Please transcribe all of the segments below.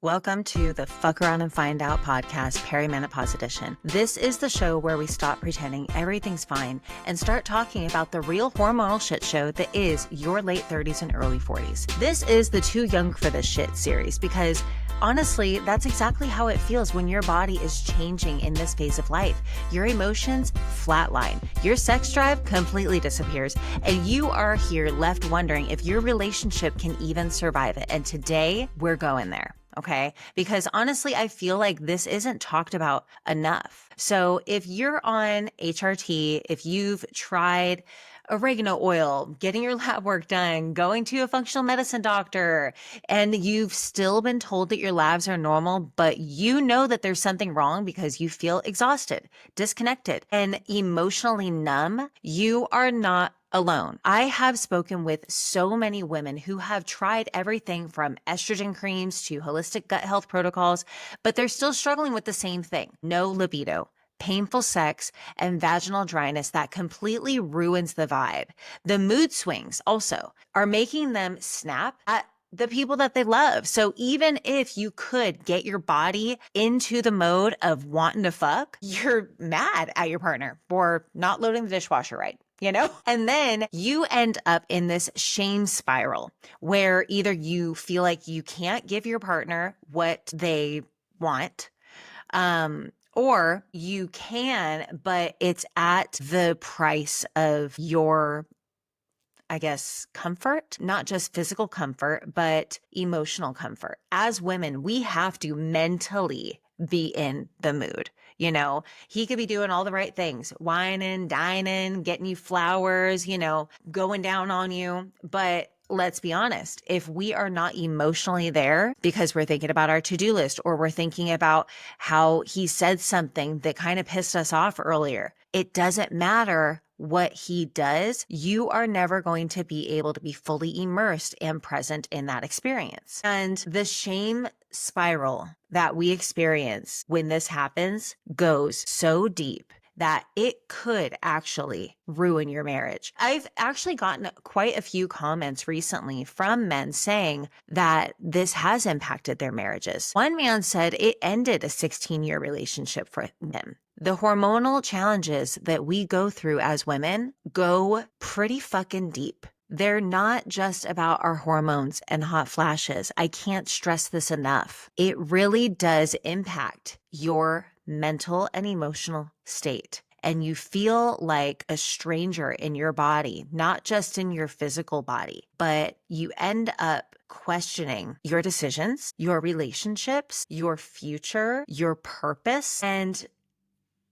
Welcome to the Fuck Around and Find Out podcast, Perimenopause Edition. This is the show where we stop pretending everything's fine and start talking about the real hormonal shit show that is your late 30s and early 40s. This is the Too Young for This Shit series because honestly, that's exactly how it feels when your body is changing in this phase of life. Your emotions flatline, your sex drive completely disappears, and you are here left wondering if your relationship can even survive it. And today, we're going there. Okay. Because honestly, I feel like this isn't talked about enough. So if you're on HRT, if you've tried oregano oil, getting your lab work done, going to a functional medicine doctor, and you've still been told that your labs are normal, but you know that there's something wrong because you feel exhausted, disconnected, and emotionally numb, you are not alone. I have spoken with so many women who have tried everything from estrogen creams to holistic gut health protocols, but they're still struggling with the same thing: no libido, painful sex, and vaginal dryness that completely ruins the vibe. The mood swings also are making them snap at the people that they love. So even if you could get your body into the mode of wanting to fuck, you're mad at your partner for not loading the dishwasher right. And then you end up in this shame spiral where either you feel like you can't give your partner what they want, or you can, but it's at the price of your, I guess, comfort, not just physical comfort, but emotional comfort. As women, we have to mentally be in the mood. He could be doing all the right things, whining, dining, getting you flowers, going down on you. But let's be honest, if we are not emotionally there because we're thinking about our to-do list, or we're thinking about how he said something that kind of pissed us off earlier, it doesn't matter what he does, you are never going to be able to be fully immersed and present in that experience. And the shame spiral that we experience when this happens goes so deep that it could actually ruin your marriage. I've actually gotten quite a few comments recently from men saying that this has impacted their marriages. One man said it ended a 16-year relationship for him. The hormonal challenges that we go through as women go pretty fucking deep. They're not just about our hormones and hot flashes. I can't stress this enough. It really does impact your mental and emotional state. And you feel like a stranger in your body, not just in your physical body, but you end up questioning your decisions, your relationships, your future, your purpose. And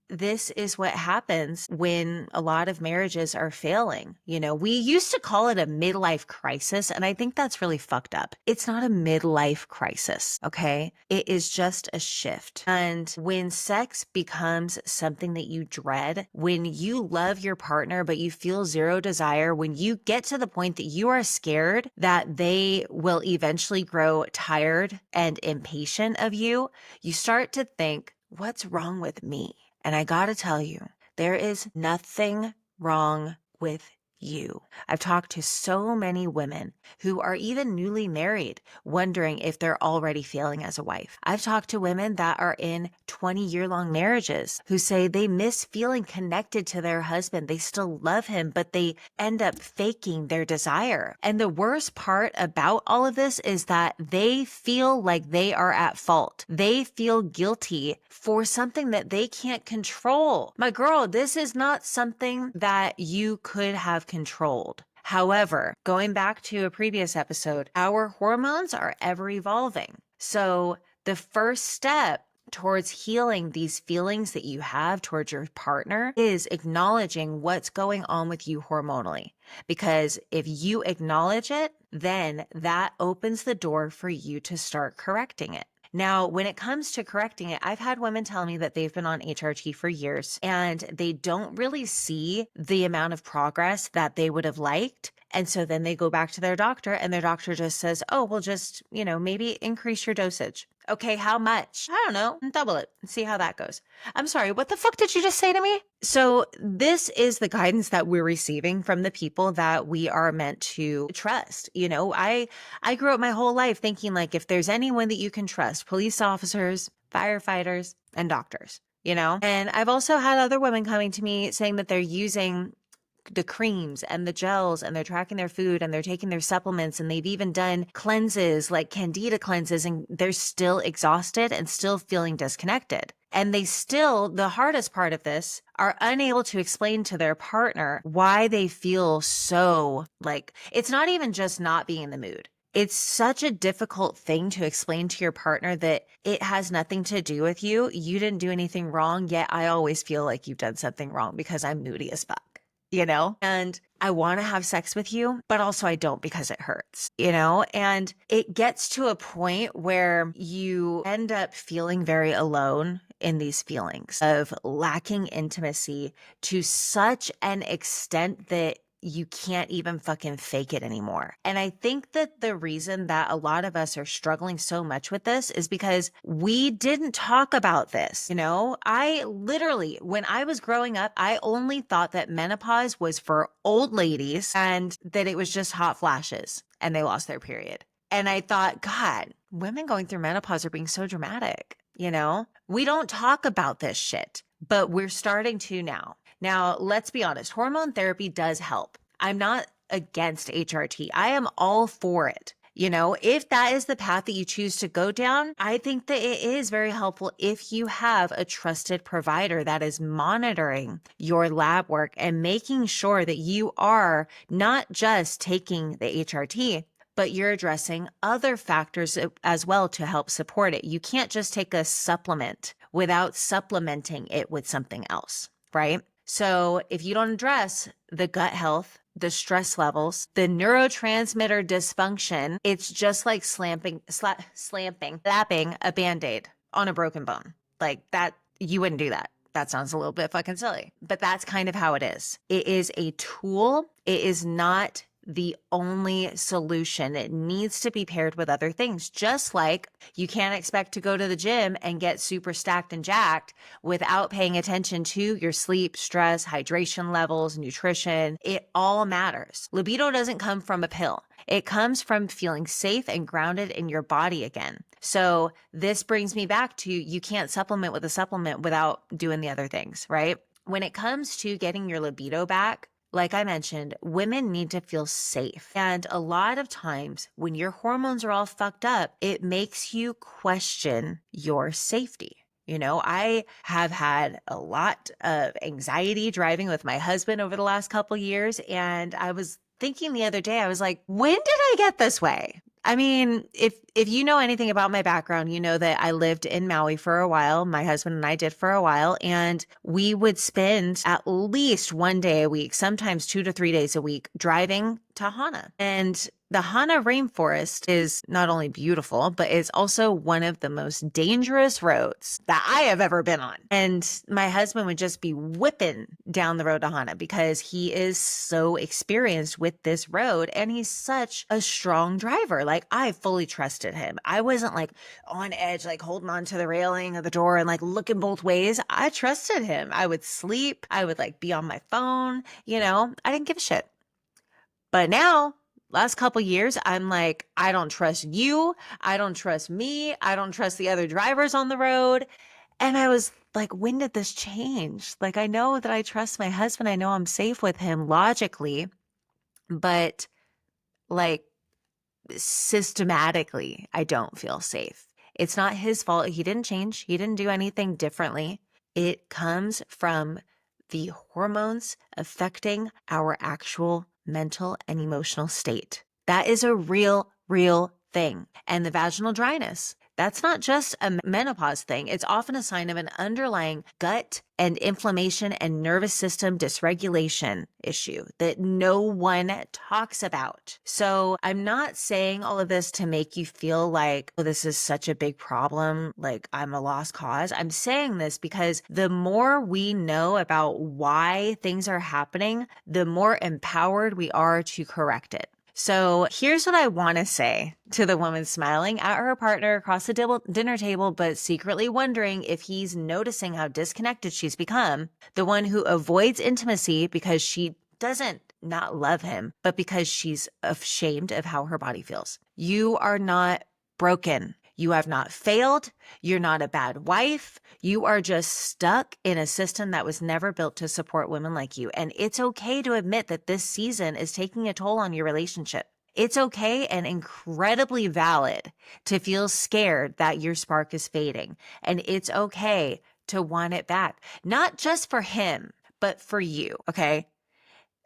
this is what happens when a lot of marriages are failing. We used to call it a midlife crisis, and I think that's really fucked up. It's not a midlife crisis, okay? It is just a shift. And when sex becomes something that you dread, when you love your partner but you feel zero desire, when you get to the point that you are scared that they will eventually grow tired and impatient of you, you start to think, what's wrong with me? And I gotta tell you, there is nothing wrong with you. I've talked to so many women who are even newly married, wondering if they're already failing as a wife. I've talked to women that are in 20-year-long marriages who say they miss feeling connected to their husband. They still love him, but they end up faking their desire. And the worst part about all of this is that they feel like they are at fault. They feel guilty for something that they can't control. My girl, this is not something that you could have controlled. However, going back to a previous episode, our hormones are ever evolving. So the first step towards healing these feelings that you have towards your partner is acknowledging what's going on with you hormonally. Because if you acknowledge it, then that opens the door for you to start correcting it. Now, when it comes to correcting it, I've had women tell me that they've been on HRT for years and they don't really see the amount of progress that they would have liked. And so then they go back to their doctor and their doctor just says, oh, well, just, maybe increase your dosage. Okay, how much? I don't know. Double it and see how that goes. I'm sorry, what the fuck did you just say to me? So this is the guidance that we're receiving from the people that we are meant to trust. I grew up my whole life thinking like if there's anyone that you can trust, police officers, firefighters, and doctors, And I've also had other women coming to me saying that they're using the creams and the gels and they're tracking their food and they're taking their supplements and they've even done cleanses like candida cleanses and they're still exhausted and still feeling disconnected. And they still, the hardest part of this, are unable to explain to their partner why they feel so like it's not even just not being in the mood. It's such a difficult thing to explain to your partner that it has nothing to do with you. You didn't do anything wrong, yet I always feel like you've done something wrong because I'm moody as fuck. And I want to have sex with you, but also I don't because it hurts, and it gets to a point where you end up feeling very alone in these feelings of lacking intimacy to such an extent that you can't even fucking fake it anymore. And I think that the reason that a lot of us are struggling so much with this is because we didn't talk about this. I literally, when I was growing up, I only thought that menopause was for old ladies and that it was just hot flashes and they lost their period. And I thought, God, women going through menopause are being so dramatic. We don't talk about this shit, but we're starting to now. Now, let's be honest, hormone therapy does help. I'm not against HRT. I am all for it. If that is the path that you choose to go down, I think that it is very helpful if you have a trusted provider that is monitoring your lab work and making sure that you are not just taking the HRT, but you're addressing other factors as well to help support it. You can't just take a supplement without supplementing it with something else, right? So if you don't address the gut health, the stress levels, the neurotransmitter dysfunction, it's just like slapping a Band-Aid on a broken bone. Like that, you wouldn't do that. That sounds a little bit fucking silly, but that's kind of how it is. It is a tool. It is not the only solution. It needs to be paired with other things. Just like you can't expect to go to the gym and get super stacked and jacked without paying attention to your sleep, stress, hydration levels, nutrition. It all matters. Libido doesn't come from a pill. It comes from feeling safe and grounded in your body again. So this brings me back to you can't supplement with a supplement without doing the other things, right? When it comes to getting your libido back, like I mentioned, women need to feel safe. And a lot of times when your hormones are all fucked up, it makes you question your safety. I have had a lot of anxiety driving with my husband over the last couple years. And I was thinking the other day, I was like, when did I get this way? I mean, if you know anything about my background, you know that I lived in Maui for a while. My husband and I did for a while, and we would spend at least one day a week, sometimes 2 to 3 days a week, driving to Hana. And the Hana rainforest is not only beautiful, but it's also one of the most dangerous roads that I have ever been on. And my husband would just be whipping down the road to Hana because he is so experienced with this road and he's such a strong driver. Like I fully trusted him. I wasn't like on edge, like holding on to the railing of the door and like looking both ways. I trusted him. I would sleep. I would like be on my phone. I didn't give a shit. But now, last couple years, I'm like, I don't trust you. I don't trust me. I don't trust the other drivers on the road. And I was like, when did this change? Like, I know that I trust my husband. I know I'm safe with him logically, but like systematically, I don't feel safe. It's not his fault. He didn't change. He didn't do anything differently. It comes from the hormones affecting our actual mental and emotional state. That is a real thing. And the vaginal dryness, That's not just a menopause thing. It's often a sign of an underlying gut and inflammation and nervous system dysregulation issue that no one talks about. So I'm not saying all of this to make you feel like, oh, this is such a big problem, like I'm a lost cause. I'm saying this because the more we know about why things are happening, the more empowered we are to correct it. So here's what I want to say to the woman smiling at her partner across the dinner table, but secretly wondering if he's noticing how disconnected she's become, the one who avoids intimacy because she doesn't not love him, but because she's ashamed of how her body feels. You are not broken. You have not failed. You're not a bad wife. You are just stuck in a system that was never built to support women like you. And it's okay to admit that this season is taking a toll on your relationship. It's okay and incredibly valid to feel scared that your spark is fading. And it's okay to want it back, not just for him, but for you. Okay.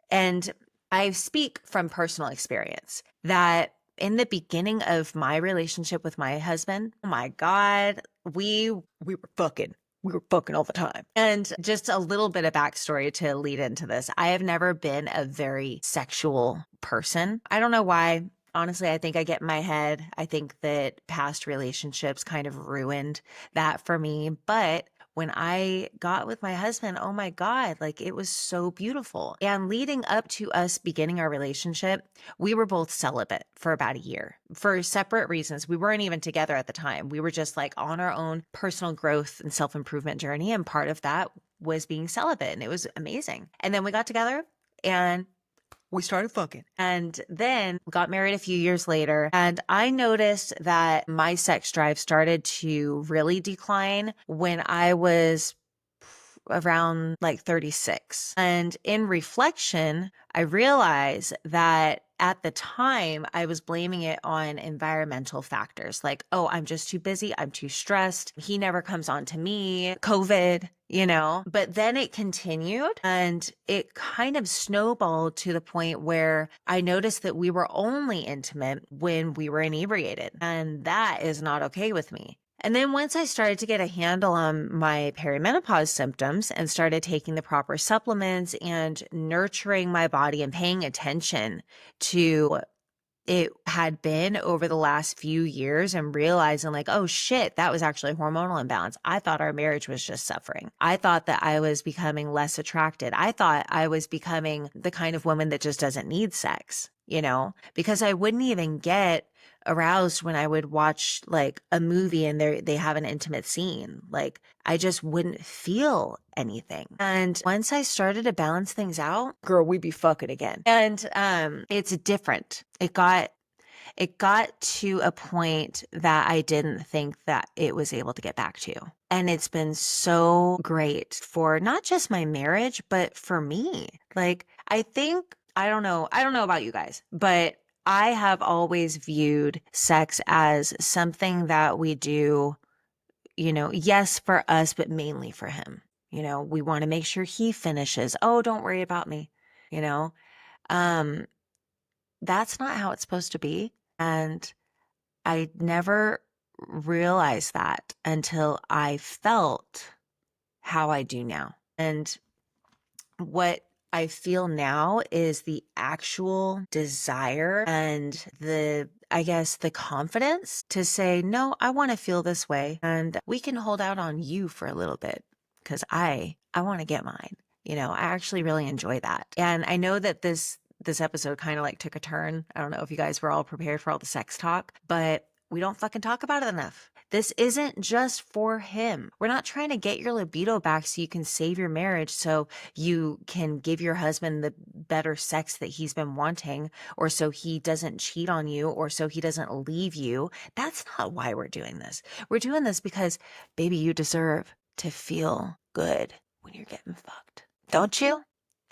And I speak from personal experience that in the beginning of my relationship with my husband, oh my God, we were fucking. We were fucking all the time. And just a little bit of backstory to lead into this. I have never been a very sexual person. I don't know why. Honestly, I think I get in my head. I think that past relationships kind of ruined that for me. But when I got with my husband, oh my God, like it was so beautiful. And leading up to us beginning our relationship, we were both celibate for about a year for separate reasons. We weren't even together at the time. We were just like on our own personal growth and self-improvement journey. And part of that was being celibate. And it was amazing. And then we got together and we started fucking. And then got married a few years later. And I noticed that my sex drive started to really decline when I was around like 36. And in reflection, I realized that at the time I was blaming it on environmental factors like, oh, I'm just too busy. I'm too stressed. He never comes on to me. COVID, but then it continued and it kind of snowballed to the point where I noticed that we were only intimate when we were inebriated. And that is not okay with me. And then once I started to get a handle on my perimenopause symptoms and started taking the proper supplements and nurturing my body and paying attention to it had been over the last few years and realizing like, oh shit, that was actually hormonal imbalance. I thought our marriage was just suffering. I thought that I was becoming less attracted. I thought I was becoming the kind of woman that just doesn't need sex, because I wouldn't even get aroused when I would watch like a movie and they have an intimate scene. Like I just wouldn't feel anything. And once I started to balance things out, girl, we'd be fucking again. And it's different. It got to a point that I didn't think that it was able to get back to. And it's been so great for not just my marriage, but for me. Like I don't know about you guys, but I have always viewed sex as something that we do, yes, for us, but mainly for him. We want to make sure he finishes. Oh, don't worry about me. That's not how it's supposed to be. And I never realized that until I felt how I do now. And what I feel now is the actual desire and the confidence to say, no, I want to feel this way. And we can hold out on you for a little bit because I want to get mine. I actually really enjoy that. And I know that this episode kind of like took a turn. I don't know if you guys were all prepared for all the sex talk, but we don't fucking talk about it enough. This isn't just for him. We're not trying to get your libido back so you can save your marriage so you can give your husband the better sex that he's been wanting, or so he doesn't cheat on you, or so he doesn't leave you. That's not why we're doing this. We're doing this because, baby, you deserve to feel good when you're getting fucked. Don't you?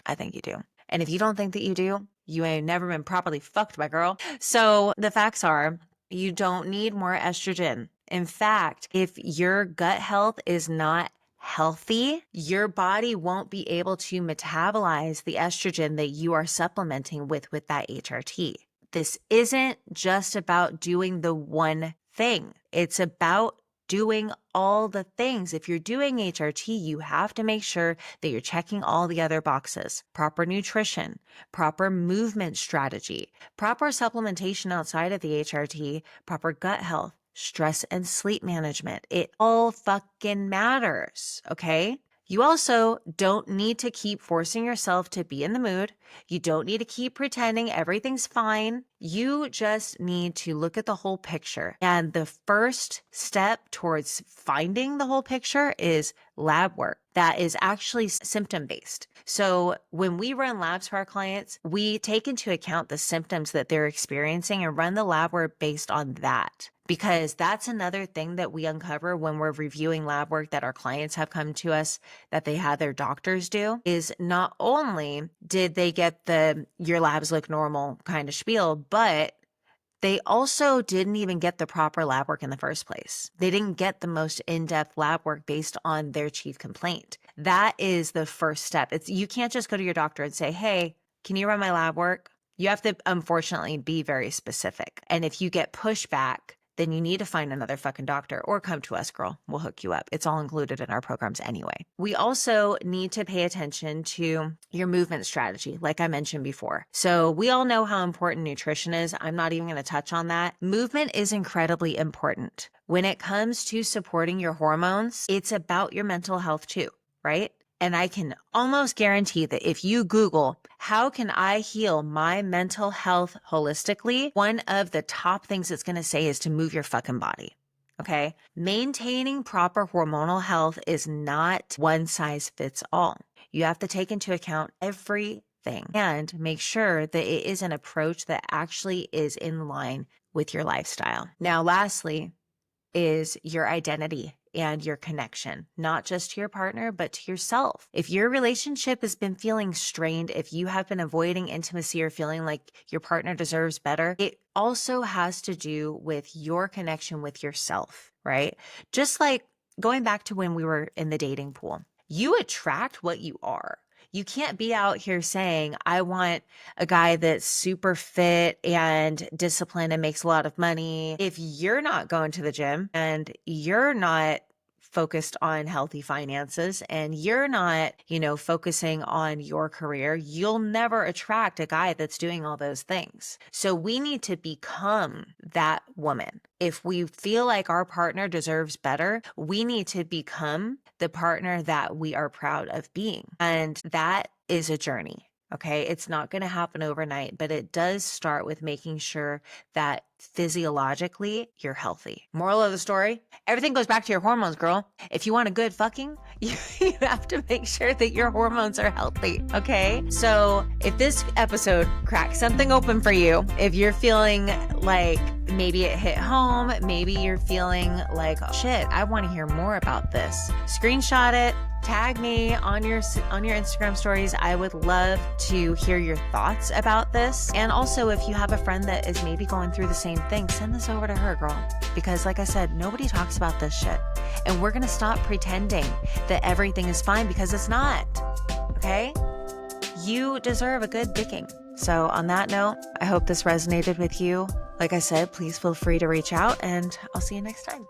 I think you do. And if you don't think that you do, you ain't never been properly fucked, my girl. So the facts are, you don't need more estrogen. In fact, if your gut health is not healthy, your body won't be able to metabolize the estrogen that you are supplementing with that HRT. This isn't just about doing the one thing. It's about doing all the things. If you're doing HRT, you have to make sure that you're checking all the other boxes: proper nutrition, proper movement strategy, proper supplementation outside of the HRT, proper gut health, stress and sleep management. It all fucking matters, okay? You also don't need to keep forcing yourself to be in the mood. You don't need to keep pretending everything's fine. You just need to look at the whole picture. And the first step towards finding the whole picture is lab work that is actually symptom-based. So when we run labs for our clients, we take into account the symptoms that they're experiencing and run the lab work based on that. Because that's another thing that we uncover when we're reviewing lab work that our clients have come to us that they had their doctors do, is not only did they get the your labs look normal kind of spiel, but they also didn't even get the proper lab work in the first place. They didn't get the most in-depth lab work based on their chief complaint. That is the first step. You can't just go to your doctor and say, hey, can you run my lab work? You have to, unfortunately, be very specific. And if you get pushback, then you need to find another fucking doctor or come to us, girl. We'll hook you up. It's all included in our programs anyway. We also need to pay attention to your movement strategy, like I mentioned before. So we all know how important nutrition is. I'm not even going to touch on that. Movement is incredibly important. When it comes to supporting your hormones, it's about your mental health too, right? And I can almost guarantee that if you Google, how can I heal my mental health holistically? One of the top things it's going to say is to move your fucking body. Okay. Maintaining proper hormonal health is not one size fits all. You have to take into account everything and make sure that it is an approach that actually is in line with your lifestyle. Now, lastly, is your identity and your connection, not just to your partner, but to yourself. If your relationship has been feeling strained, if you have been avoiding intimacy or feeling like your partner deserves better, it also has to do with your connection with yourself, right? Just like going back to when we were in the dating pool, you attract what you are. You can't be out here saying, I want a guy that's super fit and disciplined and makes a lot of money. If you're not going to the gym and you're not focused on healthy finances and you're not, focusing on your career, you'll never attract a guy that's doing all those things. So we need to become that woman. If we feel like our partner deserves better, we need to become the partner that we are proud of being. And that is a journey. Okay. It's not going to happen overnight, but it does start with making sure that physiologically you're healthy. Moral of the story, everything goes back to your hormones, girl. If you want a good fucking, you have to make sure that your hormones are healthy. Okay. So if this episode cracks something open for you, if you're feeling like maybe it hit home, maybe you're feeling like, oh, shit, I want to hear more about this, screenshot it. Tag me on your Instagram stories. I would love to hear your thoughts about this. And also, if you have a friend that is maybe going through the same thing, send this over to her, girl. Because like I said, nobody talks about this shit. And we're going to stop pretending that everything is fine because it's not. Okay? You deserve a good dicking. So on that note, I hope this resonated with you. Like I said, please feel free to reach out and I'll see you next time.